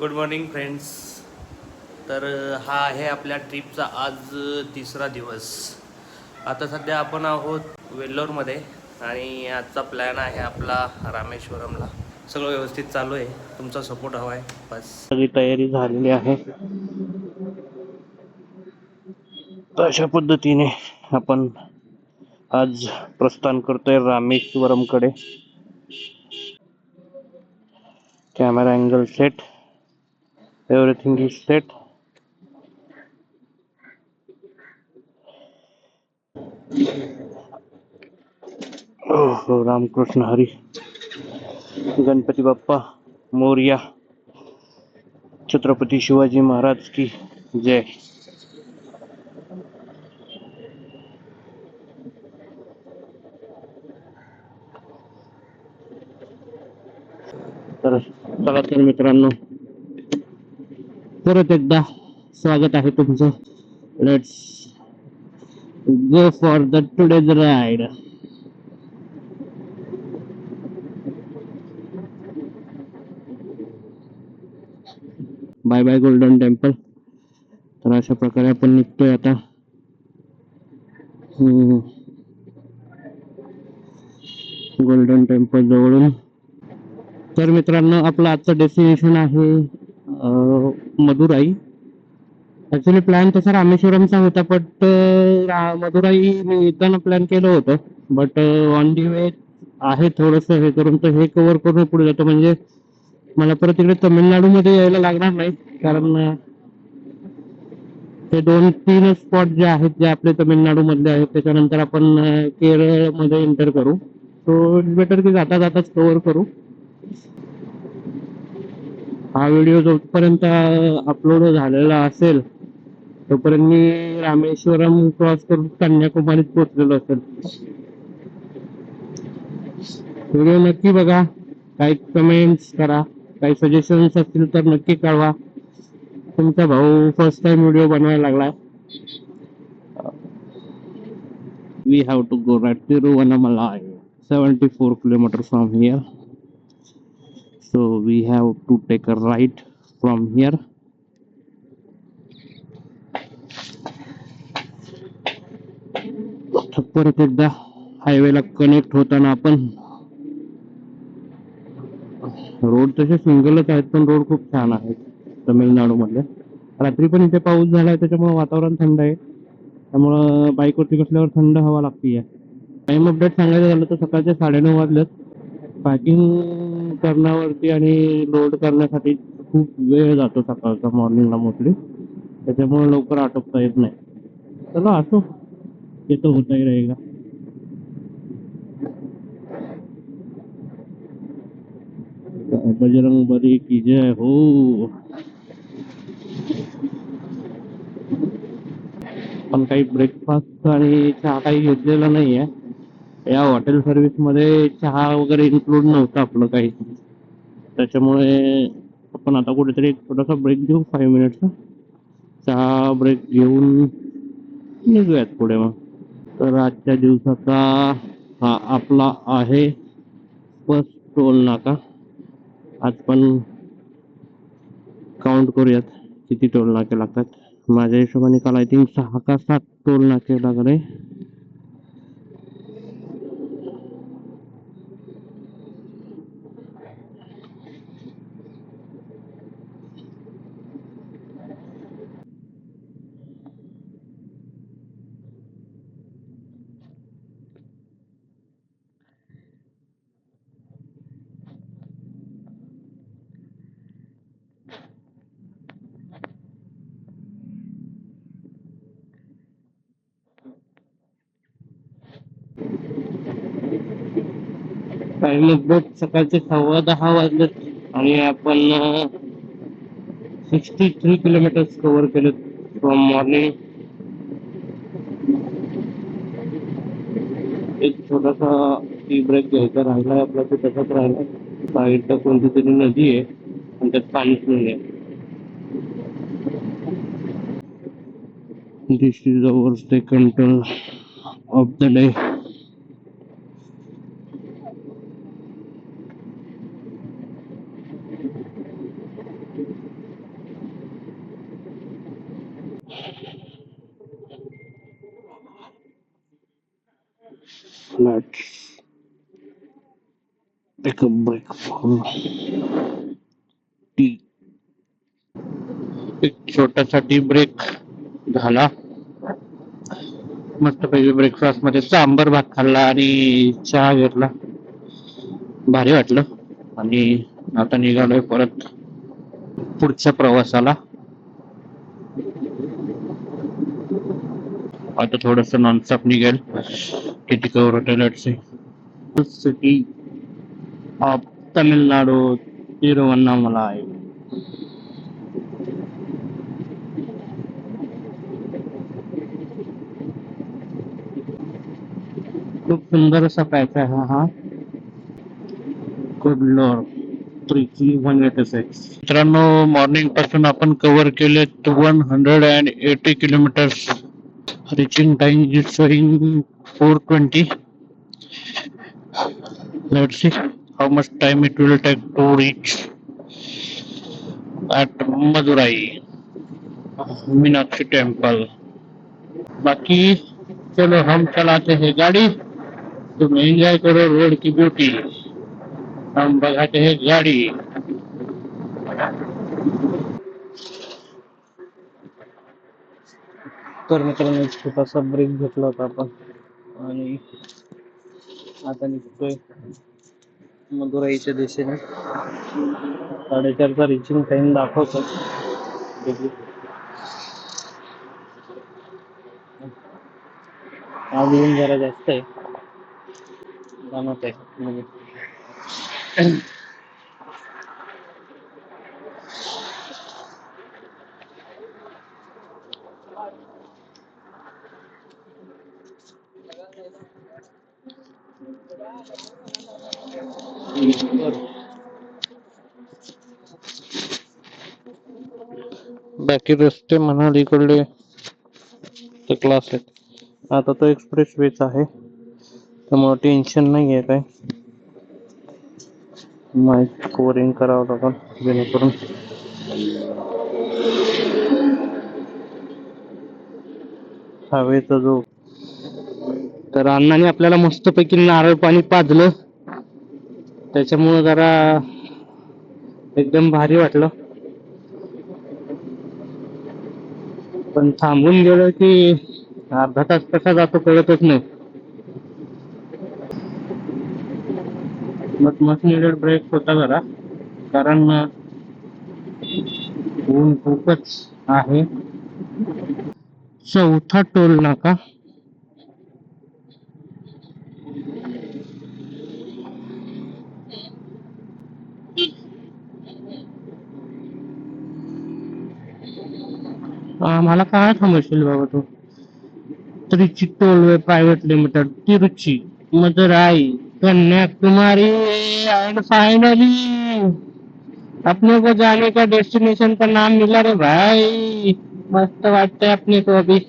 Good morning friends. तर हा आहे आपल्या ट्रिपचा आज तिसरा दिवस. आता सध्या आपण आहोत वेल्लोरमध्ये आणि आजचा प्लॅन आहे आपला रामेश्वरमला. सगळं व्यवस्थित चालू आहे, तुमचा सपोर्ट हवा आहे बस. सगळी तयारी झालेली आहे. तर अशा पद्धतीने आपण आज प्रस्थान करतोय रामेश्वरमकडे. Camera angle set, everything is set. हो रामकृष्ण हरी, गणपती बाप्पा मोरया, छत्रपती शिवाजी महाराज की जय. तर चला तर मित्रांनो, परत एकदा स्वागत आहे तुमचं. Let's go for the today's ride. Bye bye Golden Temple. तर अशा प्रकारे आपण निघतोय आता गोल्डन टेम्पल जवळून. तर मित्रांनो, आपलं आजचं डेस्टिनेशन आहे मदुराई. ऍक्च्युली प्लॅन तसा रामेश्वरमचा होता, बट मदुराई मी येताना प्लॅन केलं होतं, बट ऑन दी वे आहे थोडस हे करून, तर हे कव्हर करून पुढे जातो. म्हणजे मला परत इकडे तमिळनाडूमध्ये यायला लागणार नाही, कारण ते 2-3 स्पॉट जे आहेत जे आपले तमिळनाडू मधले आहेत, त्याच्यानंतर आपण केरळमध्ये एंटर करू. सो इट्स बेटर की जाता जाताच कव्हर करू. हा व्हिडिओ जोपर्यंत अपलोड झालेला असेल तोपर्यंत मी रामेश्वरम क्रॉस करून कन्याकुमारीत पोहोचलेलो असेल. व्हिडिओ नक्की बघा, काही कमेंट्स करा, काही सजेशन्स असतील तर नक्की कळवा. तुमचा भाऊ फर्स्ट टाइम व्हिडिओ बनवायला लागलाय. We have to go right Tiruvannamalai, 74 kilometre from here. So we have to take a right from here. परत एकदा हायवेला कनेक्ट होताना आपण, रोड तसे सिंगलच आहेत पण रोड खूप छान आहेत तमिळनाडू मध्ये. रात्री पण इथे पाऊस झालाय, त्याच्यामुळे वातावरण थंड आहे, त्यामुळं बाईकवरती बसल्यावर थंड हवा लागते. टाइम अपडेट सांगायचं झालं तर सकाळचे 9:30 वाजलेत. पॅकिंग करण्यावरती आणि लोड करण्यासाठी खूप वेळ जातो सकाळचा, मॉर्निंगला मोस्टली, त्याच्यामुळे लवकर आटोपता येत नाही. चला असो, ते तर होता ही रहेगा. बजरंग बली की जय हो. पण काही ब्रेकफास्ट आणि चहा काही घेतलेला नाहीये. या हॉटेल सर्व्हिस मध्ये चहा वगैरे इन्क्लूड नव्हतं आपलं काही, त्याच्यामुळे आपण आता कुठेतरी एक छोटासा ब्रेक घेऊ, 5 मिनिटचा चहा ब्रेक घेऊन निघूयात पुढे मग. तर आजच्या दिवसाचा हा आपला आहे फर्स्ट टोल नाका. आज पण काउंट करूयात किती टोल नाके लागतात. माझ्या हिशोबाने काल आय थिंक 6 का 7 टोल नाके लागले. टाइम अपडेट सकाळचे 10:15 वाजलेत आणि आपण 63 किलोमीटर्स कव्हर केले फ्रॉम मॉर्निंग. एक छोटासा टी ब्रेक घ्यायचा राहिला आपला, तो तसाच राहिला. साईडला कोणती तरी नदी आहे आणि त्यात पाणीच नाही आहे. This is our second turn of the day. Let's take a break from tea. एक छोटासा टी ब्रेक झाला. मस्तपैकी ब्रेकफास्ट मध्ये सांबर भात खाल्ला आणि चहा घेतला. भारी वाटलं. आणि आता निघालोय परत पुढच्या प्रवासाला. आता थोडस नॉनस्टॉप निघेल. किती कवर टॉयलेटचे सिटी ऑफ तमिळनाडू तिरुवन्नामलाई. खूप सुंदर असा पॅच आहे हा. कुडलोर 3186. मित्रांनो, मॉर्निंग पासून आपण कव्हर केले 180 kilometres. Reaching time is showing 4:20. Let's see how much time it will take to reach at Madurai Meenakshi Temple. बाकी चलो हम चलाते हैं गाड़ी. तुम एंजॉय करो रोड की ब्यूटी. हम बघाते हैं गाड़ी. तर मित्रांनो, एक छोटासा ब्रेक घेतला होता आपण आणि आता निघतोय मदुराईच्या दिशेने. 4:30चा रिचिंग टाइम दाखवतो. आज ऊन जरा जास्त आहे. जाणवत आहे म्हणजे बाकी रस्ते म्हणाल इकडले तर क्लास आहेत. आता तो एक्सप्रेस वेच आहे त्यामुळे टेन्शन नाही आहे काय. माईक कवरिंग करावं लागेल जेणेकरून हवेचा जो. तर अण्णाने आपल्याला मस्तपैकी नारळ पाणी पाजलं त्याच्यामुळे जरा एकदम भारी वाटलं. पण थांबून गेलो की अर्धा तास कसा जातो कळतच नाही. मग मस्त निडेड ब्रेक होता जरा कारण ऊन खूपच आहे. चौथा टोल नाका. मला काय थांबवशील बाबा तू. Trichy tollway private limited Tiruchi Madurai Kanyakumari and finally अपने को जाने का डेस्टिनेशन का नाम मिला रे भाई. मस्त वाटतंय अपने को अभी.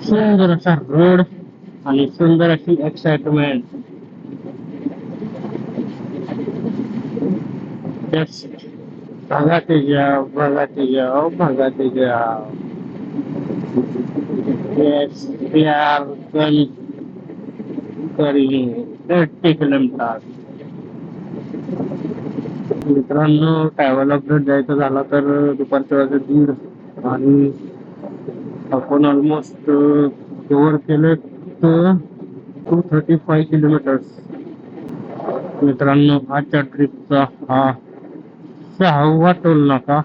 सुंदर असा रोड आणि सुंदर अशी एक्साइटमेंट. भगाते जाओ भगाते जाओ भगाते जाओ. Yes, we are going करीन 30 किलोमीटर. मित्रांनो, ट्रॅव्हल अपडेट द्यायचा झाला तर दुपारच्या वाजता 1:30 आणि आपण ऑलमोस्ट कव्हर केले तर 235 किलोमीटर्स. मित्रांनो, आजच्या ट्रिपचा हा 6वा टोल नाका.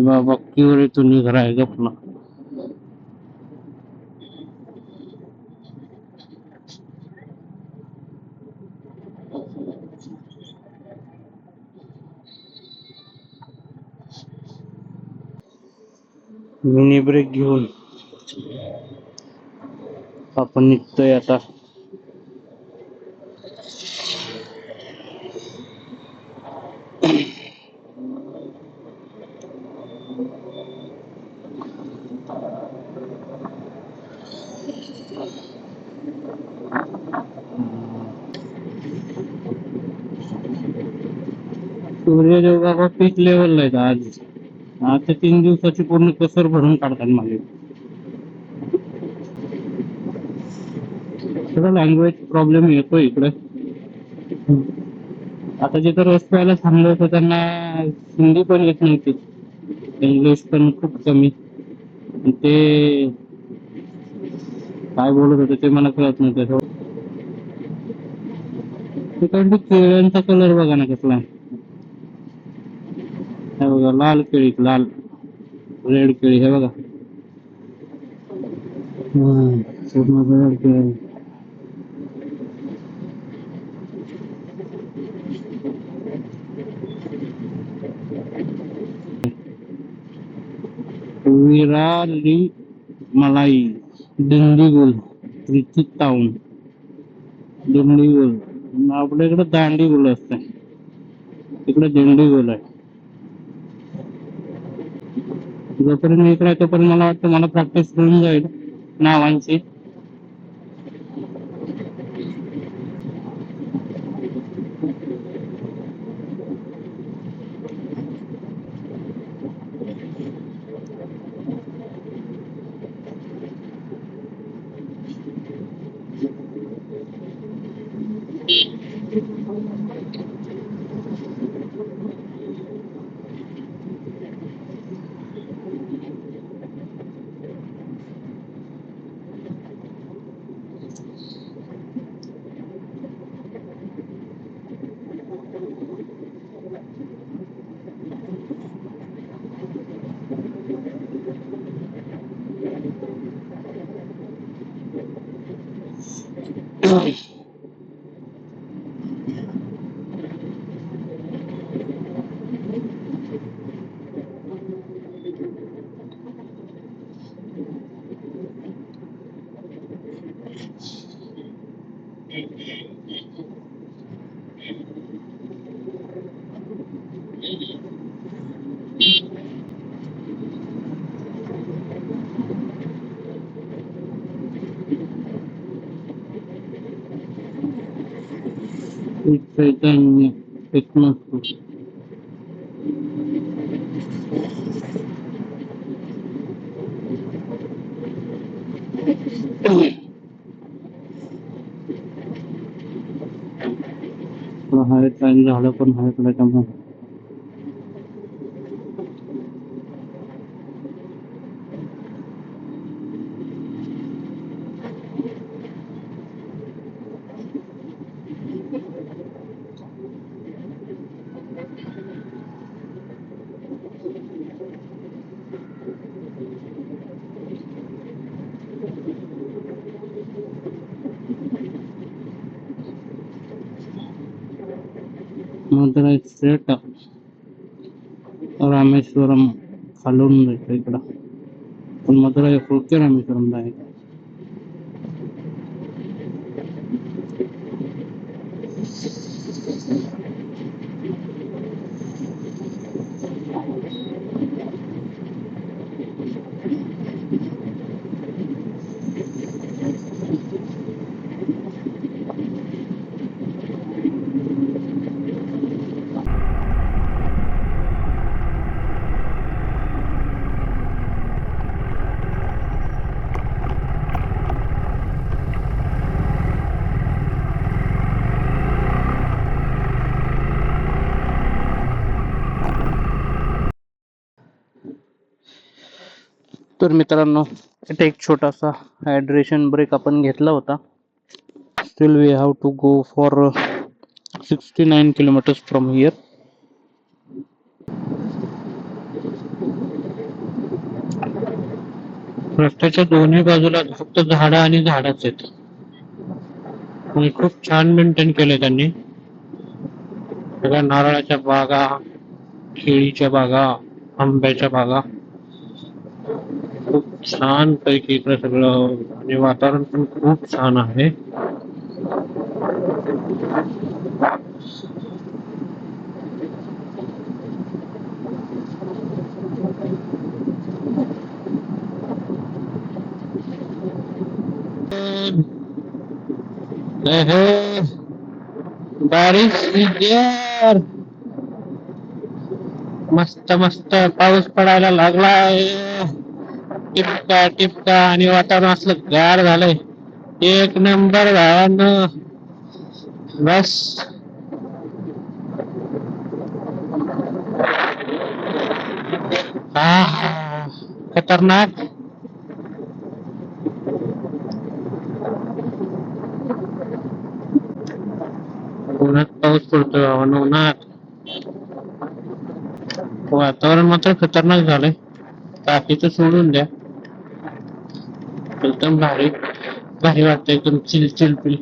बाबा क्यों तू निघ रहा है अपना. मिनी ब्रेक घेऊन आपण निघतोय आता. सूर्यदेव बाबा पीक लेवलला आहेत आज. आता 3 दिवसाची पूर्ण कसर भरून काढतात मागे. सगळं लँग्वेज प्रॉब्लेम येतो इकडे. आता जिथं रस्त्याला थांबलं होतं त्यांना हिंदी पण येत नव्हती, इंग्लिश पण खूप कमी. ते काय बोलत होते ते मला कळत नव्हतं. तिकडची केळ्यांचा कलर बघा ना कसला आहे. हे बघा लाल केळी, लाल रेड केळी, हे बघा. पूर्ण रेड केळी. विराली मलाई, दिंडीगुल, रिचित टाउन, दिंडीगुल. आपल्या इकडे दांडीगुल असते, तिकडे दिंडीगुल आहे. जोपर्यंत मी इकडे तोपर्यंत मला वाटतं मला प्रॅक्टिस होऊन जाईल नावांची. चैतन्य टेक्नोस्कूल. आहेत काही झाडं पण आहेत त्याच्यामुळे. मदुराई स्ट्रेट रामेश्वरम खालून जायचं इकडं, पण मदुराई पुढच्या रामेश्वरमला आहे. तर मित्रांनो, इथे एक छोटासा हायड्रेशन ब्रेक आपण घेतला होता. Still we have to go for 69 kilometres from here. रस्त्याच्या दोन्ही बाजूला फक्त झाडं आणि झाडच आहेत, आणि खूप छान मेंटेन केले त्यांनी. सगळ्या नारळाच्या बागा, केळीच्या बागा, आंब्याच्या बागा, खूप छान पैकी इकडे सगळं, आणि वातावरण पण खूप छान आहे. एहे, बारिश इधर मस्त मस्त पाऊस पडायला लागलाय. टिपका टिपका आणि वातावरण असलं गार झालंय. एक नंबर भावानं. बस हा खतरनाक. उन्हात पाऊस पडतोय भावानं, उन्हात. वातावरण मात्र खतरनाक झालंय. बाकीचं सोडून द्या, एकदम भारी भारी वाटतं, एकदम चिल चिल पिल.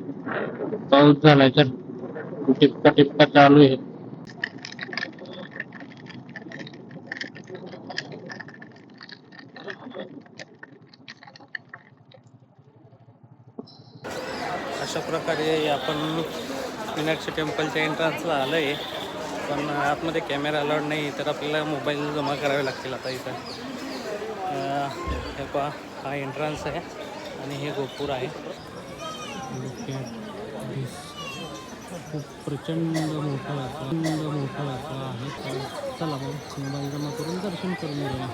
पाऊस झालाय तर टिपका टिपका चालू आहे. अशा प्रकारे आपण मीनाक्षी टेम्पलच्या एंट्रन्सला आलो आहे. पण आतमध्ये कॅमेरा अलाउड नाही, तर आपल्याला मोबाईल जमा करावे लागतील आता इथं. हे पहा, हा एंट्रन्स आहे आणि हे गोपूर आहे. खूप प्रचंड मोठा आहे. चला मग मोबाईल जमा करून दर्शन करून घेऊया.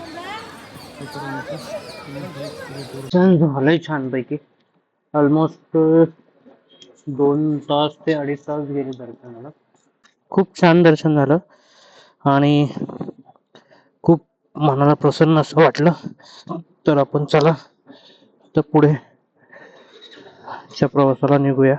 दर्शन झालंय छानपैकी. ऑलमोस्ट 2 तास ते 2.5 तास गेले दर्शनाला. खूप छान दर्शन झालं आणि खूप मनाला प्रसन्न असं वाटलं. तर आपण चला तर पुढे च्या प्रवासाला निघूया.